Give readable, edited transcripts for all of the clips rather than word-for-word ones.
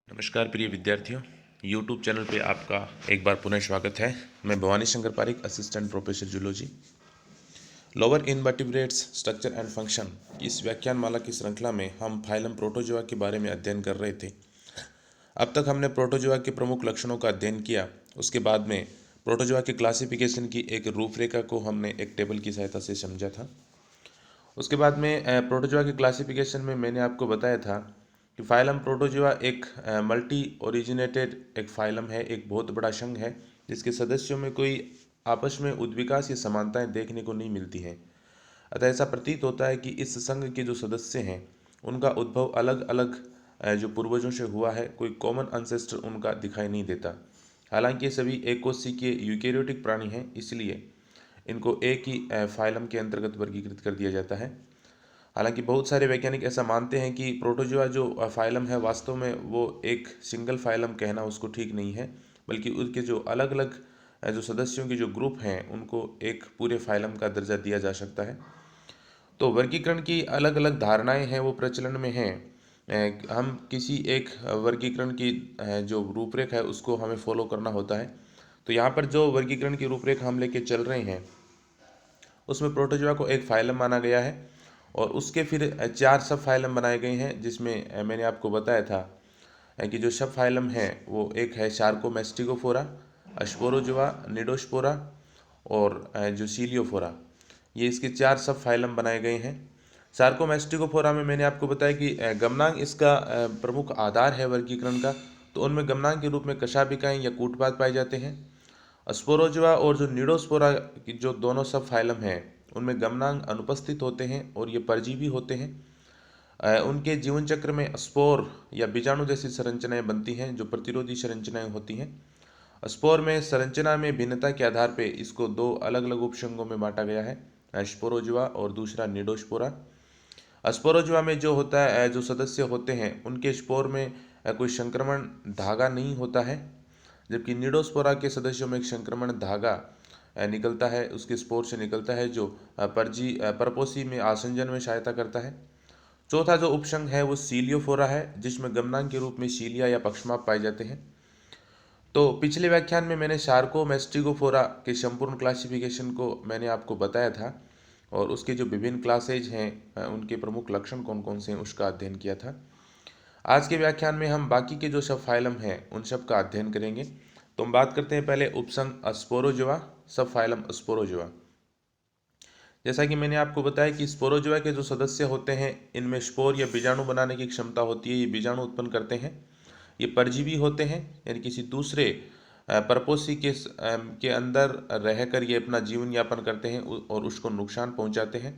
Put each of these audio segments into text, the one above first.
नमस्कार प्रिय विद्यार्थियों, YouTube चैनल पे आपका एक बार पुनः स्वागत है। मैं Bhavani Shankar Pareek, assistant professor zoology. Lower invertebrates structure and function इस व्याख्यान माला की श्रृंखला में हम फाइलम प्रोटोजोआ के बारे में अध्ययन कर रहे थे। अब तक हमने प्रोटोजोआ के प्रमुख लक्षणों का अध्ययन किया। उसके बाद में प्रोटोजोआ के क्लासिफिकेशन की एक रूपरेखा को हमने एक टेबल की सहायता से समझा था। उसके बाद में प्रोटोजोआ के क्लासिफिकेशन में मैंने आपको बताया था कि फाइलम प्रोटोजोआ एक मल्टी ओरिजिनेटेड एक फाइलम है, एक बहुत बड़ा संघ है जिसके सदस्यों में कोई आपस में उद्विकास या समानताएं देखने को नहीं मिलती हैं। अतः ऐसा प्रतीत होता है कि इस संघ के जो सदस्य हैं उनका उद्भव अलग अलग जो पूर्वजों से हुआ है, कोई कॉमन अनसेस्टर उनका दिखाई नहीं देता। हालांकि ये सभी एक कोशिकीय यूकेरियोटिक प्राणी हैं, इसलिए इनको एक ही फाइलम के अंतर्गत वर्गीकृत कर दिया जाता है। हालांकि बहुत सारे वैज्ञानिक ऐसा मानते हैं कि प्रोटोजोआ जो फाइलम है वास्तव में वो एक सिंगल फाइलम कहना उसको ठीक नहीं है, बल्कि उसके जो अलग अलग जो सदस्यों के जो ग्रुप हैं उनको एक पूरे फाइलम का दर्जा दिया जा सकता है। तो वर्गीकरण की अलग अलग धारणाएं हैं वो प्रचलन में हैं। हम किसी एक वर्गीकरण की जो रूपरेखा है उसको हमें फॉलो करना होता है। तो यहाँ पर जो वर्गीकरण की रूपरेखा हम लेके चल रहे हैं उसमें प्रोटोजोआ को एक फाइलम माना गया है और उसके फिर 4 सब फाइलम बनाए गए हैं, जिसमें मैंने आपको बताया था कि जो सब फाइलम है वो एक है शार्कोमेस्टिगोफोरा, स्पोरोजोआ, निडोस्पोरा और जो सीलियोफोरा। ये इसके 4 सब फाइलम बनाए गए हैं। शार्कोमेस्टिगोफोरा में मैंने आपको बताया कि गमनांग इसका प्रमुख आधार है वर्गीकरण का। तो उनमें गमनांग के रूप में कशाभिकाएं या कूटपाद पाए जाते हैं। स्पोरोजोआ और जो निडोस्पोरा की जो दोनों सब फाइलम हैं उनमें गमनांग अनुपस्थित होते हैं और ये परजीवी होते हैं। उनके जीवन चक्र में स्पोर या बीजाणु जैसी संरचनाएं बनती हैं जो प्रतिरोधी संरचनाएं होती हैं। स्पोर में संरचना में भिन्नता के आधार पर इसको दो अलग अलग उपसंघों में बांटा गया है, स्पोरोजोआ और दूसरा निडोस्पोरा। स्पोरोजोआ में जो होता है जो सदस्य होते हैं उनके स्पोर में कोई संक्रमण धागा नहीं होता है, जबकि निडोस्पोरा के सदस्यों में एक संक्रमण धागा निकलता है, उसके स्पोर से निकलता है जो परपोसी में आसंजन में सहायता करता है। चौथा जो उपसंघ है वो सीलियोफोरा है, जिसमें गमनांग के रूप में सीलिया या पक्षमाप पाए जाते हैं। तो पिछले व्याख्यान में मैंने शार्कोमेस्टिगोफोरा के संपूर्ण क्लासिफिकेशन को मैंने आपको बताया था और उसके जो विभिन्न क्लासेज हैं उनके प्रमुख लक्षण कौन कौन से हैं उसका अध्ययन किया था। आज के व्याख्यान में हम बाकी के जो सब फाइलम हैं उन सब का अध्ययन करेंगे। तो हम बात करते हैं पहले उपसंघ स्पोरोजोआ, सब फाइलम स्पोरोजोआ। जैसा कि मैंने आपको बताया कि स्पोरोजोआ के जो सदस्य होते हैं इनमें स्पोर या बीजाणु बनाने की क्षमता होती है, ये बीजाणु उत्पन्न करते हैं। ये परजीवी होते हैं, यानी किसी दूसरे परपोषी के अंदर रहकर ये अपना जीवन यापन करते हैं और उसको नुकसान पहुंचाते हैं।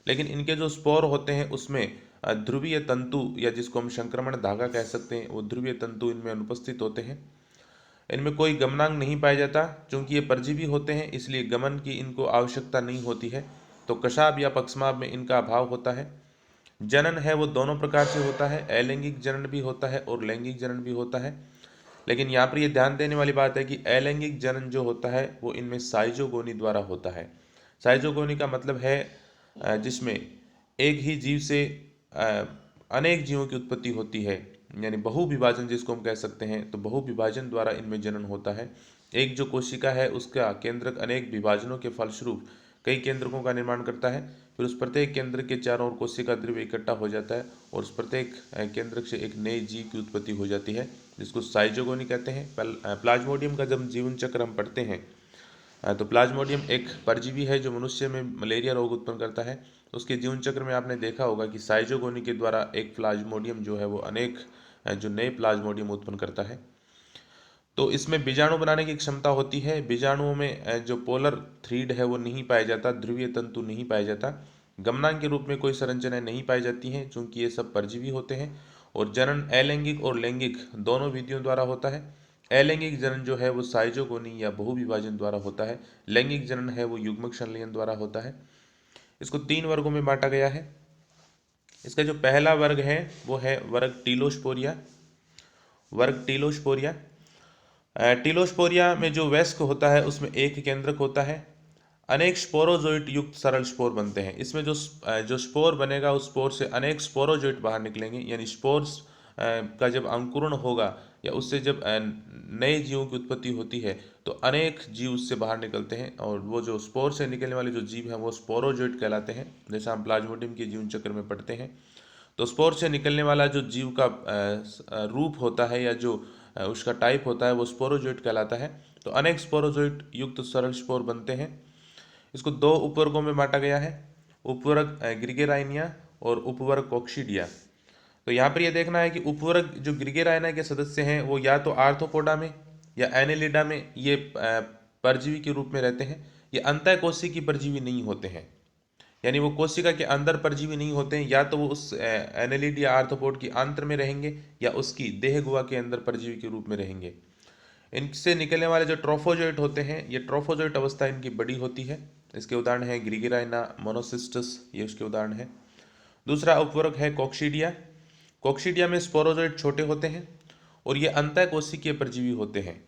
लेकिन इनके जो स्पोर होते हैं उसमें ध्रुवीय तंतु या जिसको हम संक्रमण धागा कह सकते हैं वो ध्रुवीय तंतु इनमें अनुपस्थित होते हैं। इनमें कोई गमनांग नहीं पाया जाता, क्योंकि ये परजीवी होते हैं इसलिए गमन की इनको आवश्यकता नहीं होती है। तो कशाभ या पक्षमाभ में इनका अभाव होता है। जनन है वो दोनों प्रकार से होता है, अलैंगिक जनन भी होता है और लैंगिक जनन भी होता है। लेकिन यहाँ पर ये ध्यान देने वाली बात है कि अलैंगिक जनन जो होता है वो इनमें साइजोगोनी द्वारा होता है। साइजोगोनी का मतलब है जिसमें एक ही जीव से अनेक जीवों की उत्पत्ति होती है, यानी बहुविभाजन जिसको हम कह सकते हैं। तो बहुविभाजन द्वारा इनमें जनन होता है। एक जो कोशिका है उसका केंद्रक अनेक विभाजनों के फलस्वरूप कई केंद्रकों का निर्माण करता है। फिर उस प्रत्येक केंद्र के चारों ओर कोशिका द्रव्य इकट्ठा हो जाता है और उस प्रत्येक केंद्रक से एक नए जीव की उत्पत्ति हो जाती है, जिसको साइजोगोनी कहते हैं। प्लाज्मोडियम का जब जीवन चक्र हम पढ़ते हैं तो प्लाज्मोडियम एक परजीवी है जो मनुष्य में मलेरिया रोग उत्पन्न करता है। उसके जीवन चक्र में आपने देखा होगा कि साइजोगोनी के द्वारा एक प्लाज्मोडियम जो है वो अनेक जो नए प्लाज्मोडियम उत्पन्न करता है। तो इसमें बीजाणु बनाने की क्षमता होती है। बीजाणुओं में जो पोलर थ्रीड है वो नहीं पाया जाता, ध्रुवीय तंतु नहीं पाया जाता। गमनांग के रूप में कोई संरचनाएं नहीं पाई जाती हैं, चूंकि ये सब परजीवी होते हैं। और जनन अलैंगिक और लैंगिक दोनों विधियों द्वारा होता है। अलैंगिक जनन जो है वो साइजोगोनी या बहुविभाजन द्वारा होता है। लैंगिक जनन है वो युग्मक संलयन द्वारा होता है। इसको 3 वर्गों में बांटा गया है। इसका जो पहला वर्ग है वो है वर्ग टीलोस्पोरिया। वर्ग टीलोस्पोरिया टीलोस्पोरिया में जो वयस्क होता है उसमें एक केंद्रक होता है। अनेक स्पोरोजोइट युक्त सरल स्पोर बनते हैं। इसमें जो स्पोर बनेगा उस स्पोर से अनेक स्पोरोजोइट बाहर निकलेंगे, यानी स्पोर्स का जब अंकुरण होगा या उससे जब नए जीवों की उत्पत्ति होती है तो अनेक जीव उससे बाहर निकलते हैं, और वो जो स्पोर से निकलने वाले जो जीव हैं वो स्पोरोजोइट कहलाते हैं। जैसा हम प्लाज्मोडियम के जीवन चक्र में पढ़ते हैं, तो स्पोर से निकलने वाला जो जीव का रूप होता है या जो उसका टाइप होता है वो स्पोरोजोइट कहलाता है। तो अनेक स्पोरोजोइट युक्त सरल स्पोर बनते हैं। इसको दो उपवर्गों में बांटा गया है, उपवर्ग ग्रिगेराइनिया और उपवर्ग कॉक्सीडिया। तो यहाँ पर यह देखना है कि उपवर्ग जो ग्रिगेराइनिया के सदस्य हैं वो या तो आर्थ्रोपोडा में या एनेलिडा में ये परजीवी के रूप में रहते हैं। ये अंतःकोशिकी परजीवी नहीं होते हैं, यानी वो कोशिका के अंदर परजीवी नहीं होते हैं। या तो वो उस एनेलिड या आर्थ्रोपोड की आंत्र में रहेंगे या उसकी देह गुहा के अंदर परजीवी के रूप में रहेंगे। इनसे निकलने वाले जो ट्रोफोजोइट होते हैं, ये ट्रोफोजोइट अवस्था इनकी बड़ी होती है। इसके उदाहरण है ग्रिगेराइना, मोनोसिस्टस, ये उसके उदाहरण है। दूसरा उपवर्ग है कॉक्सीडिया। कॉक्सीडिया में स्पोरोजोइट छोटे होते हैं और ये अंतःकोशिकीय परजीवी होते हैं।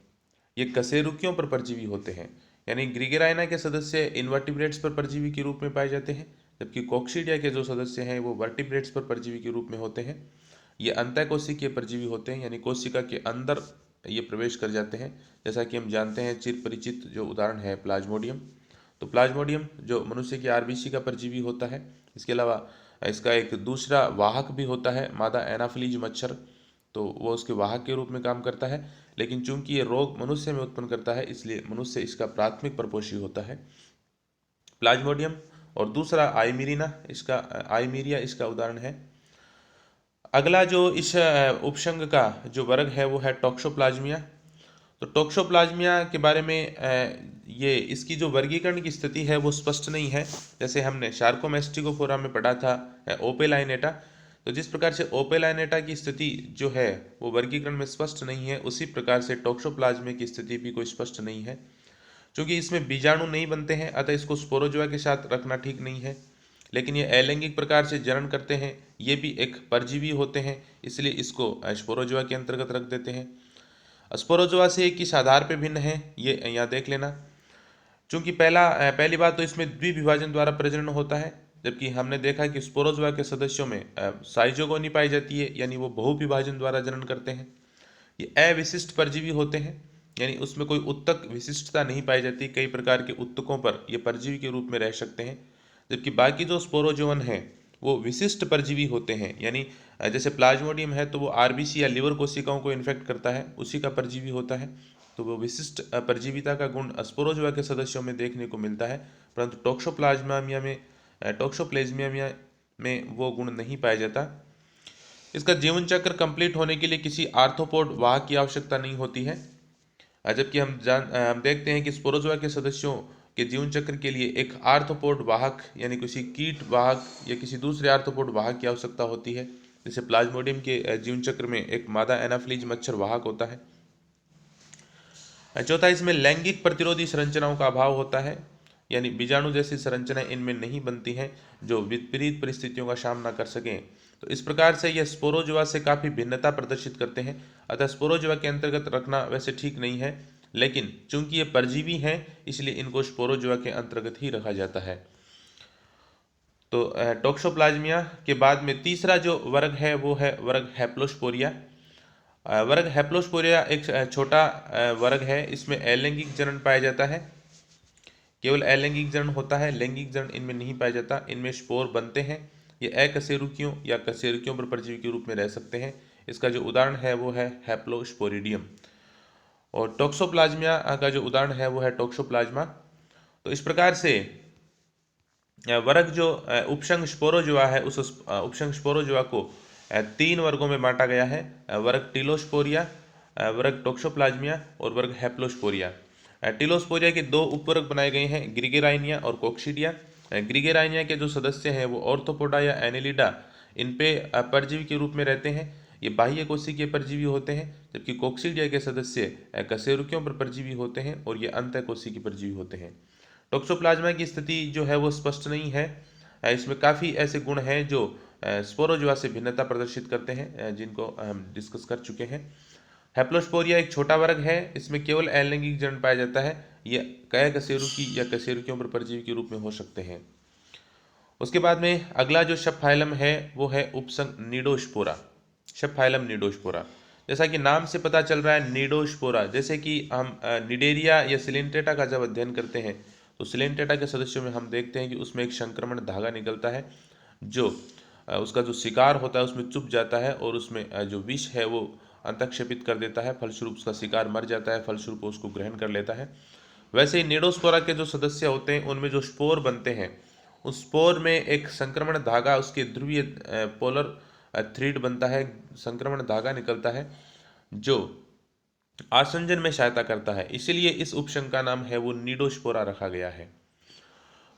ये कशेरुकियों पर परजीवी होते हैं, यानी ग्रिगेराइना के सदस्य इनवर्टिब्रेट्स पर परजीवी के रूप में पाए जाते हैं, जबकि कॉक्सीडिया के जो सदस्य हैं वो वर्टिब्रेट्स पर परजीवी के रूप में होते हैं। ये अंतःकोशिकीय परजीवी होते हैं, यानी कोशिका के अंदर ये प्रवेश कर जाते हैं। जैसा कि हम जानते हैं, चिर परिचित जो उदाहरण है प्लाज्मोडियम। तो प्लाज्मोडियम जो मनुष्य की आरबीसी का परजीवी होता है। इसके अलावा इसका एक दूसरा वाहक भी होता है, मादा एनाफिलीज मच्छर, तो वो उसके वाहक के रूप में काम करता है। लेकिन चूंकि ये रोग मनुष्य में उत्पन्न करता है, इसलिए मनुष्य इसका प्राथमिक परपोषी होता है, प्लाज्मोडियम। और दूसरा आइमीरिया इसका उदाहरण है। अगला जो इस उपसंग का जो वर्ग है वो है टॉक्सोप्लाज्मिया। तो टॉक्सोप्लाज्मिया के बारे में ये इसकी जो वर्गीकरण की स्थिति है वो स्पष्ट नहीं है। जैसे हमने शार्कोमेस्टिकोफोरा में पढ़ा था ओपेलाइनेटा, तो जिस प्रकार से ओपेलाइनेटा की स्थिति जो है वो वर्गीकरण में स्पष्ट नहीं है, उसी प्रकार से टॉक्सोप्लाज्मिया की स्थिति भी कोई स्पष्ट नहीं है। क्योंकि इसमें बीजाणु नहीं बनते हैं, अतः इसको स्पोरोजोआ के साथ रखना ठीक नहीं है। लेकिन ये अलैंगिक प्रकार से जनन करते हैं, ये भी एक परजीवी होते हैं, इसलिए इसको स्पोरोजोआ के अंतर्गत रख देते हैं। स्पोरोजोआ से किस आधार पर भिन्न है ये यहाँ देख लेना। चूंकि पहली बात तो इसमें द्विविभाजन द्वारा प्रजनन होता है, जबकि हमने देखा कि स्पोरोजोआ के सदस्यों में साइजोगोनी पाई जाती है, यानी वो बहुविभाजन द्वारा जनन करते हैं। ये अविशिष्ट परजीवी होते हैं, यानी उसमें कोई उत्तक विशिष्टता नहीं पाई जाती। कई प्रकार के उत्तकों पर ये परजीवी के रूप में रह सकते हैं, जबकि बाकी जो स्पोरोजोअन हैं वो विशिष्ट परजीवी होते हैं। यानी जैसे प्लाज्मोडियम है तो वो आरबीसी या लिवर कोशिकाओं को इन्फेक्ट करता है, उसी का परजीवी होता है, तो वो विशिष्ट परजीविता का गुण स्पोरोजोआ के सदस्यों में देखने को मिलता है। परंतु टॉक्सोप्लाज्मिया में वो गुण नहीं पाया जाता। इसका जीवन चक्र कंप्लीट होने के लिए किसी आर्थ्रोपोड वाहक की आवश्यकता नहीं होती है, जबकि हम देखते हैं कि स्पोरोजोआ के सदस्यों के जीवन चक्र के लिए एक आर्थ्रोपोड वाहक यानी किसी कीट वाहक या किसी दूसरे आर्थ्रोपोड वाहक की आवश्यकता होती है। जैसे प्लाज्मोडियम के जीवन चक्र में एक मादा एनाफिलीज मच्छर वाहक होता है। चौथा, इसमें लैंगिक प्रतिरोधी संरचनाओं का अभाव होता है, यानी बीजाणु जैसी संरचनाएं इनमें नहीं बनती हैं जो विपरीत परिस्थितियों का सामना कर सकें। तो इस प्रकार से यह स्पोरोजोआ से काफ़ी भिन्नता प्रदर्शित करते हैं। अतः स्पोरोजोआ के अंतर्गत रखना वैसे ठीक नहीं है, लेकिन चूंकि ये परजीवी हैं इसलिए इनको स्पोरोजोआ के अंतर्गत ही रखा जाता है। तो टॉक्सोप्लाज्मिया के बाद में तीसरा जो वर्ग है वो है वर्ग हैप्लोस्पोरिया। वर्ग हैप्लोस्पोरिया एक छोटा वर्ग है, इसमें अलैंगिक जनन पाया जाता है, केवल अलैंगिक जनन होता है, लैंगिक जनन इनमें नहीं पाया जाता। इनमें स्पोर बनते हैं, ये अकशेरुकियों या कशेरुकियों पर परजीवी के रूप में रह सकते हैं। इसका जो उदाहरण है वो है हैप्लोस्पोरिडियम। और टॉक्सोप्लाज्मिया का जो उदाहरण है वो है टॉक्सोप्लाज्मा। तो इस प्रकार से वर्ग जो उपसंग स्पोरोजोआ है उस उपसंग स्पोरोजोआ को तीन वर्गों में बांटा गया है, वर्ग टिलोस्पोरिया, वर्ग टॉक्सोप्लाज्मिया और वर्ग हैप्लोस्पोरिया। टिलोस्पोरिया के दो उपवर्ग बनाए गए हैं, ग्रिगेराइनिया और कॉक्सीडिया। ग्रिगेराइनिया के जो सदस्य हैं वो ऑर्थोपोडा या एनेलिडा इन पे परजीवी के रूप में रहते हैं, ये बाह्य कोशिकीय परजीवी होते हैं, जबकि कॉक्सीडिया के सदस्य कशेरुकियों पर परजीवी होते हैं और ये अंतःकोशिकीय परजीवी होते हैं। टॉक्सोप्लाज्मा की स्थिति जो है वो स्पष्ट नहीं है, इसमें काफ़ी ऐसे गुण हैं जो स्पोरोजोआ से भिन्नता प्रदर्शित करते हैं, जिनको हम डिस्कस कर चुके हैं। हैप्लोस्पोरिया एक छोटा वर्ग है, इसमें केवल अलैंगिक जनन पाया जाता है, ये कशेरुकी या कशेरुकियों पर परजीवी के रूप में हो सकते हैं। उसके बाद में अगला जो सब फाइलम है वो है उपसंग निडोस्पोरा। सब फाइलम निडोस्पोरा। जैसा कि नाम से पता चल रहा है निडोस्पोरा, जैसे कि हम निडेरिया या सिलेंटेटा का जब अध्ययन करते हैं तो सिलेंटेटा के सदस्यों में हम देखते हैं कि उसमें एक संक्रमण धागा निकलता है जो उसका जो शिकार होता है उसमें चुभ जाता है और उसमें जो विष है वो अंतःक्षेपित कर देता है, फलस्वरूप उसका शिकार मर जाता है, फलस्वरूप उसको ग्रहण कर लेता है। वैसे ही निडोस्पोरा के जो सदस्य होते हैं उनमें जो स्पोर बनते हैं, उस स्पोर में एक संक्रमण धागा, उसके ध्रुवीय पोलर थ्रीड बनता है, संक्रमण धागा निकलता है जो आसंजन में सहायता करता है। इसीलिए इस उपसंघ का नाम है वो निडोस्पोरा रखा गया है।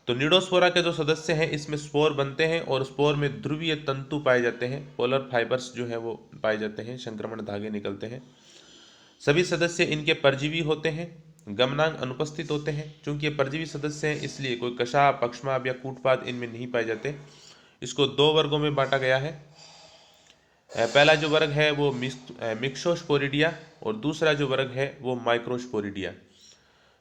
तो निडोस्पोरा के जो सदस्य हैं इसमें स्पोर बनते हैं और स्पोर में ध्रुवीय तंतु पाए जाते हैं, पोलर फाइबर्स जो है वो पाए जाते हैं, संक्रमण धागे निकलते हैं। सभी सदस्य इनके परजीवी होते हैं, गमनांग अनुपस्थित होते हैं। चूंकि ये परजीवी सदस्य हैं इसलिए कोई कशाप, पक्षमाप या कूटपाद इनमें नहीं पाए जाते। इसको दो वर्गों में बांटा गया है। पहला जो वर्ग है वो मिक्सोस्पोरिडिया और दूसरा जो वर्ग है वो माइक्रोस्पोरिडिया।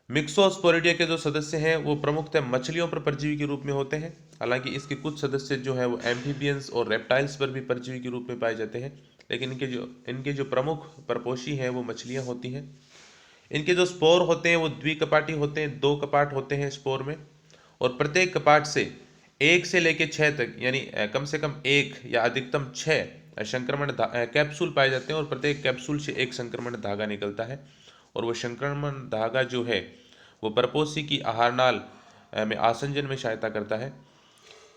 मिक्सोस्पोरिडिया के जो सदस्य हैं वो प्रमुखतः मछलियों पर परजीवी के रूप में होते हैं। हालांकि इसके कुछ सदस्य जो है वो एम्फीबियंस और रेप्टाइल्स पर भी परजीवी के रूप में पाए जाते हैं, लेकिन इनके जो प्रमुख परपोषी हैं वो मछलियां होती हैं। इनके जो स्पोर होते हैं वो द्विकपाटी होते हैं, दो कपाट होते हैं स्पोर में, और प्रत्येक कपाट से 1 से लेकर 6 तक, यानी कम से कम 1 या अधिकतम 6 संक्रमण कैप्सूल पाए जाते हैं और प्रत्येक कैप्सूल से एक संक्रमण धागा निकलता है। और वो संक्रमण धागा जो है वो परपोषी की आहार नाल में आसंजन में सहायता करता है।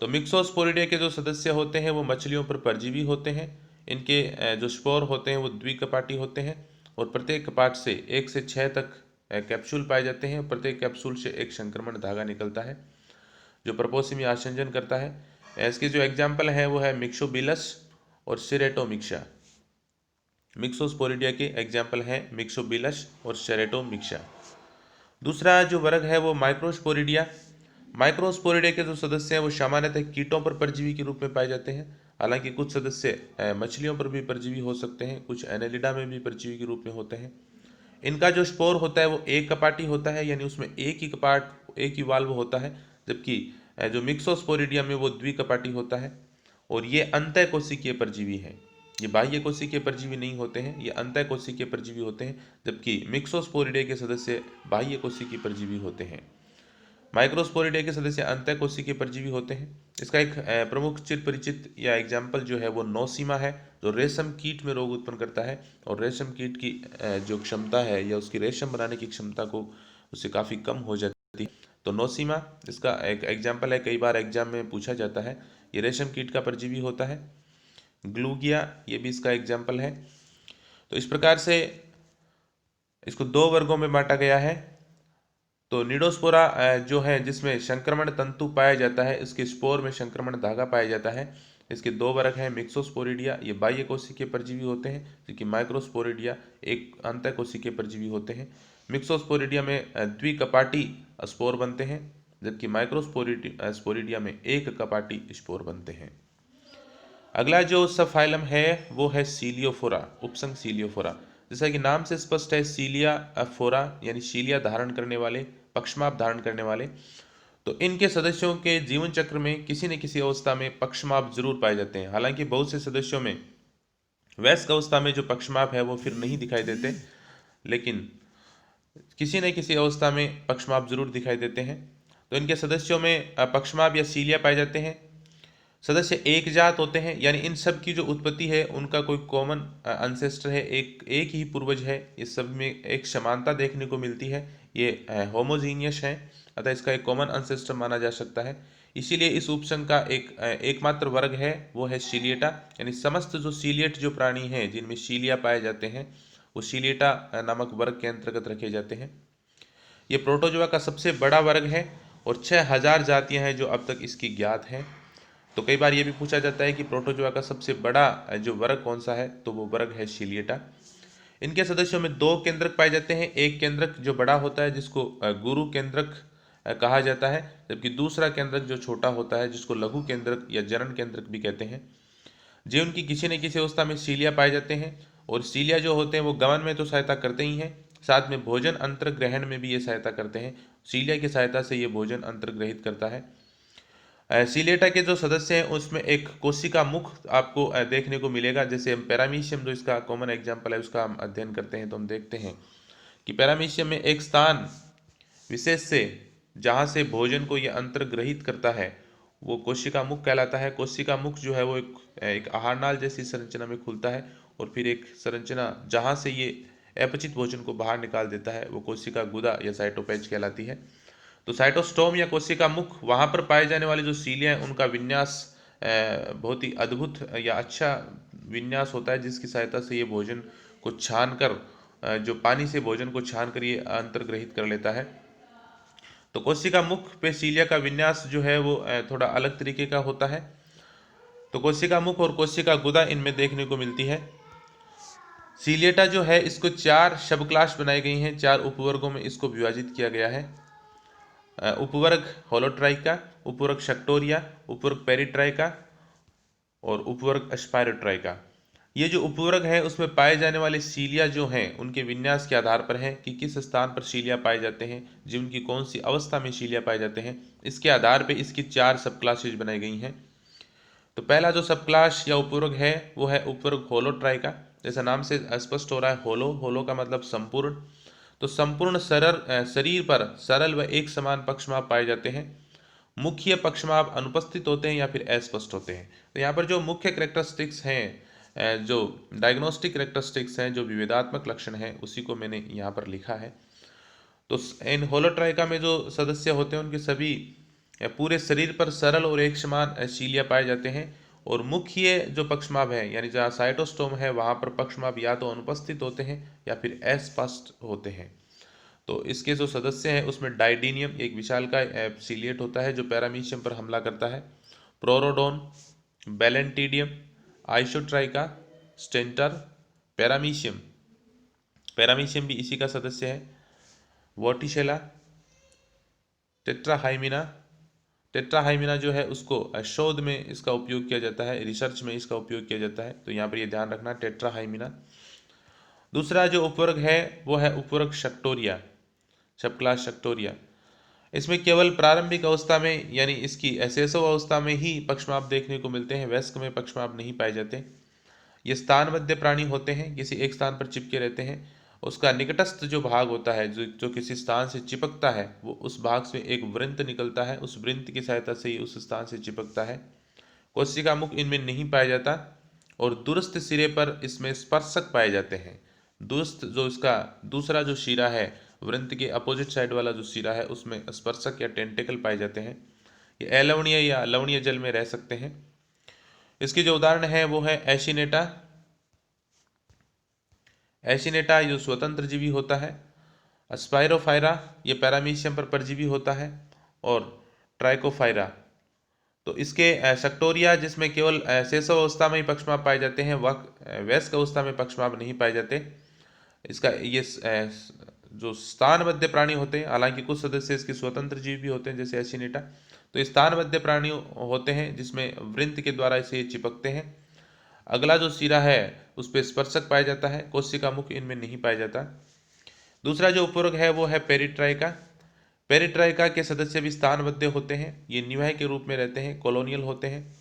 तो मिक्सोस्पोरिडिया के जो सदस्य होते हैं वो मछलियों पर परजीवी होते हैं। इनके जो स्पोर होते हैं वो द्विकपाटी होते हैं और प्रत्येक कपाट से 1 से 6 तक कैप्सूल पाए जाते हैं। प्रत्येक कैप्सूल से एक संक्रमण धागा निकलता है जो परपोषी में आसंजन करता है। इसके जो एग्जाम्पल है वो है मिक्सोबिलस और सेरेटोमिक्सा। मिक्सोस्पोरिडिया के एग्जाम्पल हैं मिक्सोबिलस और सेरेटोमिक्सा। दूसरा जो वर्ग है वो माइक्रोस्पोरिडिया। माइक्रोस्पोरिडिया के जो सदस्य हैं वो सामान्यतः कीटों पर परजीवी के रूप में पाए जाते हैं। हालांकि कुछ सदस्य मछलियों पर भी परजीवी हो सकते हैं, कुछ एनेलिडा में भी परजीवी के रूप में होते हैं। इनका जो स्पोर होता है वो एक कपाटी होता है, यानी उसमें एक ही कपाट, एक ही वाल्व होता है, जबकि जो मिक्सोस्पोरिडिया में वो द्विकपाटी होता है। और ये अंतःकोशिकीय परजीवी हैं, ये बाह्य कोशिकीय परजीवी नहीं होते हैं, ये अंतःकोशिकीय परजीवी होते हैं, जबकि मिक्सोस्पोरिडिया के सदस्य बाह्य कोशिकीय परजीवी होते हैं। माइक्रोस्पोरिडिया के सदस्य अंतःकोशिकीय परजीवी होते हैं। इसका एक प्रमुख चिर परिचित या एग्जाम्पल जो है वो नौसीमा है, जो रेशम कीट में रोग उत्पन्न करता है और रेशम कीट की जो क्षमता है या उसकी रेशम बनाने की क्षमता को उससे काफ़ी कम हो जाती है। तो नौसीमा इसका एक एग्जाम्पल है, कई बार एग्जाम में पूछा जाता है। ये रेशम कीट का परजीवी होता है। ग्लूगिया ये भी इसका एग्जाम्पल है। तो इस प्रकार से इसको दो वर्गों में बांटा गया है। तो निडोस्पोरा जो है जिसमें संक्रमण तंतु पाया जाता है, इसके स्पोर में संक्रमण धागा पाया जाता है। इसके दो वर्ग हैं, मिक्सोस्पोरिडिया ये बाह्य कोशिकीय परजीवी होते हैं, जबकि माइक्रोस्पोरिडिया एक अंतःकोशिकीय परजीवी होते हैं। मिक्सोस्पोरिडिया में द्विकपाटी स्पोर बनते हैं, जबकि माइक्रोस्पोरिडिया में एक कपाटी स्पोर बनते हैं। अगला जो सब फाइलम है वो है सीलियोफोरा, उपसंघ सीलियोफोरा। जैसा कि नाम से स्पष्ट है, सीलिया फोरा यानी सीलिया धारण करने वाले, पक्षमाप धारण करने वाले। तो इनके सदस्यों के जीवन चक्र में किसी न किसी अवस्था में पक्षमाप जरूर पाए जाते हैं। हालांकि बहुत से सदस्यों में वयस्क अवस्था में जो पक्षमाप है वो फिर नहीं दिखाई देते, लेकिन किसी न किसी अवस्था में पक्षमाप जरूर दिखाई देते हैं। तो इनके सदस्यों में पक्षमाप या सीलिया पाए जाते हैं। सदस्य एक जात होते हैं, यानी इन सब की जो उत्पत्ति है उनका कोई कॉमन अनसेस्टर है, एक ही पूर्वज है। इस सब में एक समानता देखने को मिलती है, ये होमोजीनियस है, अतः इसका एक कॉमन अनसेस्टर माना जा सकता है। इसीलिए इस उपसंघ का एकमात्र वर्ग है वो है सीलिएटा, यानी समस्त जो सीलिएट जो प्राणी हैं जिनमें सीलिया पाए जाते हैं वो सीलिएटा नामक वर्ग के अंतर्गत रखे जाते हैं। ये प्रोटोजोआ का सबसे बड़ा वर्ग है और 6000 जातियां हैं जो अब तक इसकी ज्ञात हैं। तो कई बार ये भी पूछा जाता है कि प्रोटोजोआ का सबसे बड़ा जो वर्ग कौन सा है, तो वो वर्ग है सीलिएटा। इनके सदस्यों में दो केंद्रक पाए जाते हैं, एक केंद्रक जो बड़ा होता है जिसको गुरु केंद्रक कहा जाता है, जबकि दूसरा केंद्रक जो छोटा होता है जिसको लघु केंद्रक या जनन केंद्रक भी कहते हैं। जीवन की किसी न किसी अवस्था में सीलिया पाए जाते हैं और सीलिया जो होते हैं वो गमन में तो सहायता करते ही हैं, साथ में भोजन अंतर्ग्रहण में भी ये सहायता करते हैं। सीलिया की सहायता से ये भोजन अंतर्ग्रहित करता है। सीलेटा के जो सदस्य हैं उसमें एक कोशिका मुख आपको देखने को मिलेगा। जैसे हम पैरामीशियम जो इसका कॉमन एग्जाम्पल है उसका हम अध्ययन करते हैं तो हम देखते हैं कि पैरामीशियम में एक स्थान विशेष से जहाँ से भोजन को यह अंतर्ग्रहित करता है वो कोशिका मुख कहलाता है। कोशिका मुख जो है वो एक आहारनाल जैसी संरचना में खुलता है और फिर एक संरचना जहाँ से ये अपचित भोजन को बाहर निकाल देता है वो कोशिका गुदा या साइटोपेज कहलाती है। तो साइटोस्टोम या कोशिका मुख वहाँ पर पाए जाने वाले जो सीलिया हैं उनका विन्यास बहुत ही अद्भुत या अच्छा विन्यास होता है जिसकी सहायता से ये भोजन को छान कर जो पानी से भोजन को छान कर ये अंतर्ग्रहित कर लेता है। तो कोशिका मुख पे सीलिया का विन्यास जो है वो थोड़ा अलग तरीके का होता है। तो कोशिका मुख और कोशिका गुदा इनमें देखने को मिलती है। सीलिएटा जो है इसको 4 सब क्लास बनाई गई हैं, 4 उपवर्गों में इसको विभाजित किया गया है। उपवर्ग होलोट्राइका, उपवर्ग शक्टोरिया, उपवर्ग पेरिट्राइका और उपवर्ग स्पायरोट्राइका। ये जो उपवर्ग है उसमें पाए जाने वाले सीलिया जो हैं उनके विन्यास के आधार पर है कि किस स्थान पर सीलिया पाए जाते हैं, जिनकी कौन सी अवस्था में सीलिया पाए जाते हैं। इसके आधार पर इसकी 4 सब क्लासेज बनाई गई हैं। तो पहला जो सब क्लास या उपवर्ग है वो है उपवर्ग होलोट्राइका। जैसा नाम से स्पष्ट हो रहा है, होलो का मतलब संपूर्ण। तो संपूर्ण शरीर पर सरल व एक समान पक्षमाप पाए जाते हैं। मुख्य पक्षमाप अनुपस्थित होते हैं या फिर अस्पष्ट होते हैं। तो यहाँ पर जो मुख्य करेक्टरिस्टिक्स हैं, जो डायग्नोस्टिक करेक्टरिस्टिक्स हैं, जो विवेदात्मक लक्षण हैं, उसी को मैंने यहाँ पर लिखा है। तो इन होलोट्राइका में जो सदस्य होते हैं उनके सभी पूरे शरीर पर सरल और एक समान सीलिया पाए जाते हैं। और मुख्य जो पक्षमाप है यानी जहाँ साइटोस्टोम है वहाँ पर पक्षमाप या तो अनुपस्थित होते हैं या फिर अस्पष्ट होते हैं। तो इसके जो सदस्य हैं उसमें डाइडिनियम एक विशालकाय सीलिएट होता है जो पैरामीशियम पर हमला करता है। प्रोरोडोन, बैलेंटिडियम, आइसोट्राइका, स्टेंटर, पैरामीशियम पैरामीशियम भी इसी का सदस्य है। वोटिशेला, टेट्राहाइमिना जो है उसको शोध में इसका उपयोग किया जाता है, रिसर्च में इसका उपयोग किया जाता है। तो यहाँ पर ये ध्यान रखना, टेट्राहाइमिना। दूसरा जो उपवर्ग है वो है उपवर्ग शक्टोरिया, सब क्लास शक्टोरिया। इसमें केवल प्रारंभिक अवस्था में यानी इसकी एसेसो अवस्था में ही पक्षमाप देखने को मिलते हैं, वयस्क में पक्षमाप नहीं पाए जाते। ये स्थानबद्ध प्राणी होते हैं, किसी एक स्थान पर चिपके रहते हैं। उसका निकटस्थ जो भाग होता है जो किसी स्थान से चिपकता है वो उस भाग से एक वृंत निकलता है, उस वृंत की सहायता से ही उस स्थान से चिपकता है। कोशिका मुख इनमें नहीं पाया जाता और दूरस्थ सिरे पर इसमें स्पर्शक पाए जाते हैं। दूरस्थ जो इसका दूसरा जो शिरा है, वृंत के अपोजिट साइड वाला जो सिरा है उसमें स्पर्शक या टेंटिकल पाए जाते हैं। ये अलवणीय या लवणीय जल में रह सकते हैं। इसकी जो उदाहरण है वो है एशिनेटा। एशिनेटा जो स्वतंत्र जीवी होता है। स्पाइरोफायरा ये पैरामीशियम पर परजीवी होता है। और ट्राइकोफायरा तो इसके सेक्टोरिया जिसमें केवल शेषव अवस्था में ही पक्षमाप पाए जाते हैं, वह वयस्क अवस्था में पक्षमाप नहीं पाए जाते। इसका ये जो स्थानबद्ध प्राणी होते हैं, हालांकि कुछ सदस्य इसके स्वतंत्र जीव भी होते हैं जैसे एशिनेटा। तो स्थानबद्ध प्राणी होते हैं जिसमें वृंत के द्वारा इसे चिपकते हैं। अगला जो सिरा है उस पर स्पर्शक पाया जाता है, कोशिका मुख इनमें नहीं पाया जाता। दूसरा जो उपवर्ग है वो है पेरिट्राइका। पेरिट्राइका के सदस्य भी स्थानबद्ध होते हैं, ये निवाह के रूप में रहते हैं, कॉलोनियल होते हैं।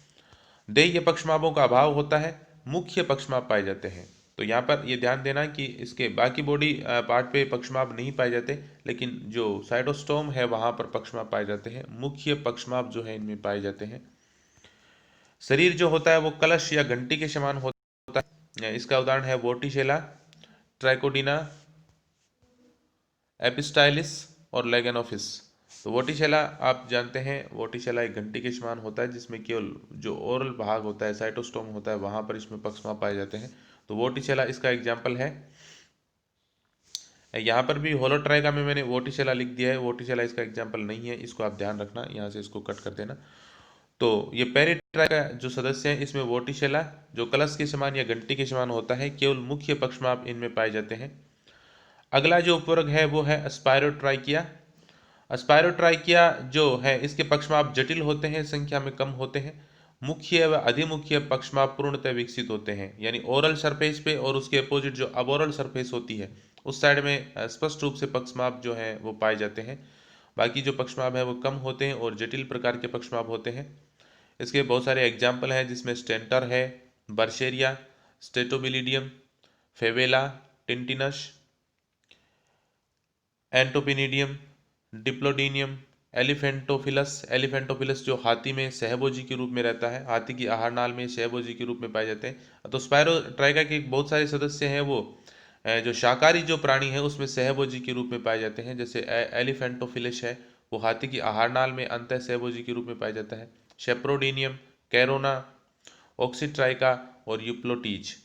देह्य पक्षमापों का अभाव होता है, मुख्य पक्षमाप पाए जाते हैं। तो यहाँ पर ये ध्यान देना कि इसके बाकी बॉडी पार्ट पे पक्षमाप नहीं पाए जाते, लेकिन जो साइटोस्टोम है वहाँ पर पक्षमाप पाए जाते हैं। मुख्य पक्षमाप जो है इनमें पाए जाते हैं। शरीर जो होता है वो कलश या घंटी के समान होता है। इसका उदाहरण है वोटिशेला, ट्राइकोडिना, एपिस्टाइलिस और लेगेनोफिस। तो वोटिशेला आप जानते हैं, वोटिशेला एक घंटी के समान होता है जिसमें केवल जो ओरल भाग होता है, साइटोस्टोम होता है, वहाँ पर इसमें पक्षमाप पाए जाते हैं। तो वोटिशेला इसका एग्जाम्पल है। यहाँ पर भी होलोट्राइका में मैंने वोटिशेला लिख दिया है, वोटिशेला इसका एग्जाम्पल नहीं है, इसको आप ध्यान रखना, यहाँ से इसको कट कर देना। तो ये पेरिट्राइका जो सदस्य हैं इसमें वोटिशेला जो कलश के समान या घंटी के समान होता है, केवल मुख्य पक्षमाप इनमें पाए जाते हैं। अगला जो उपवर्ग है वो है स्पायरोट्राइकिया। स्पायरोट्राइकिया जो है इसके पक्षमाप जटिल होते हैं, संख्या में कम होते हैं। मुख्य व अधिमुख्य पक्षमाप पूर्णतः विकसित होते हैं, यानी ओरल सरफेस पे और उसके अपोजिट जो अबोरल सरफेस होती है उस साइड में स्पष्ट रूप से पक्षमाप जो है वो पाए जाते हैं। बाकी जो पक्षमाभ है वो कम होते हैं और जटिल प्रकार के पक्षमाभ होते हैं। इसके बहुत सारे एग्जाम्पल हैं जिसमें स्टेंटर है, बर्शेरिया, स्टेटोबिलिडियम, फेवेला, टिंटिनस, एंटोपिनिडियम, डिप्लोडीनियम, एलिफेंटोफिलस जो हाथी में सहभोजी के रूप में रहता है, हाथी की आहार नाल में सहभोजी के रूप में पाए जाते हैं। तो स्पायरोट्राइका के बहुत सारे सदस्य हैं वो जो शाकाहारी जो प्राणी है उसमें सहभोजी के रूप में पाए जाते हैं। जैसे एलिफेंटोफिलस है, वो हाथी की आहार नाल में अंतः सहभोजी के रूप में पाया जाता है। शेप्रोडीनियम, कैरोना, ऑक्सीट्राइका और यूप्लोटीज।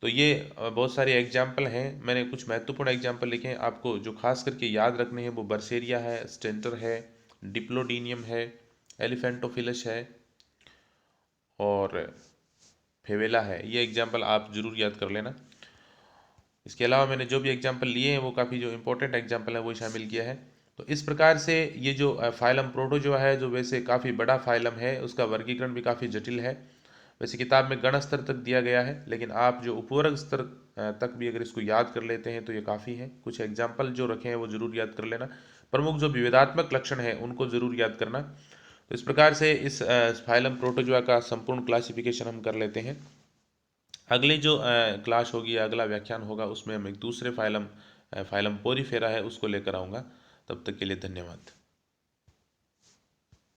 तो ये बहुत सारे एग्जाम्पल हैं। मैंने कुछ महत्वपूर्ण एग्जाम्पल लिखे हैं, आपको जो खास करके याद रखने हैं वो बर्शेरिया है, स्टेंटर है, डिप्लोडीनियम है, एलिफेंटोफिलस है और फेवेला है। ये एग्जाम्पल आप जरूर याद कर लेना। इसके अलावा मैंने जो भी एग्जाम्पल लिए हैं वो काफ़ी जो इंपॉर्टेंट एग्जाम्पल है वो शामिल किया है। तो इस प्रकार से ये जो फाइलम प्रोटोजोआ है, जो वैसे काफ़ी बड़ा फाइलम है, उसका वर्गीकरण भी काफ़ी जटिल है। वैसे किताब में गण स्तर तक दिया गया है, लेकिन आप जो उपवर्ग स्तर तक भी अगर इसको याद कर लेते हैं तो ये काफ़ी है। कुछ एग्जाम्पल जो रखे हैं वो जरूर याद कर लेना। प्रमुख जो विभेदात्मक लक्षण है उनको जरूर याद करना। तो इस प्रकार से इस फाइलम प्रोटोजोआ का संपूर्ण क्लासिफिकेशन हम कर लेते हैं। अगली जो क्लास होगी या अगला व्याख्यान होगा उसमें हम एक दूसरे फाइलम पोरीफेरा है उसको लेकर आऊँगा। तब तक के लिए धन्यवाद।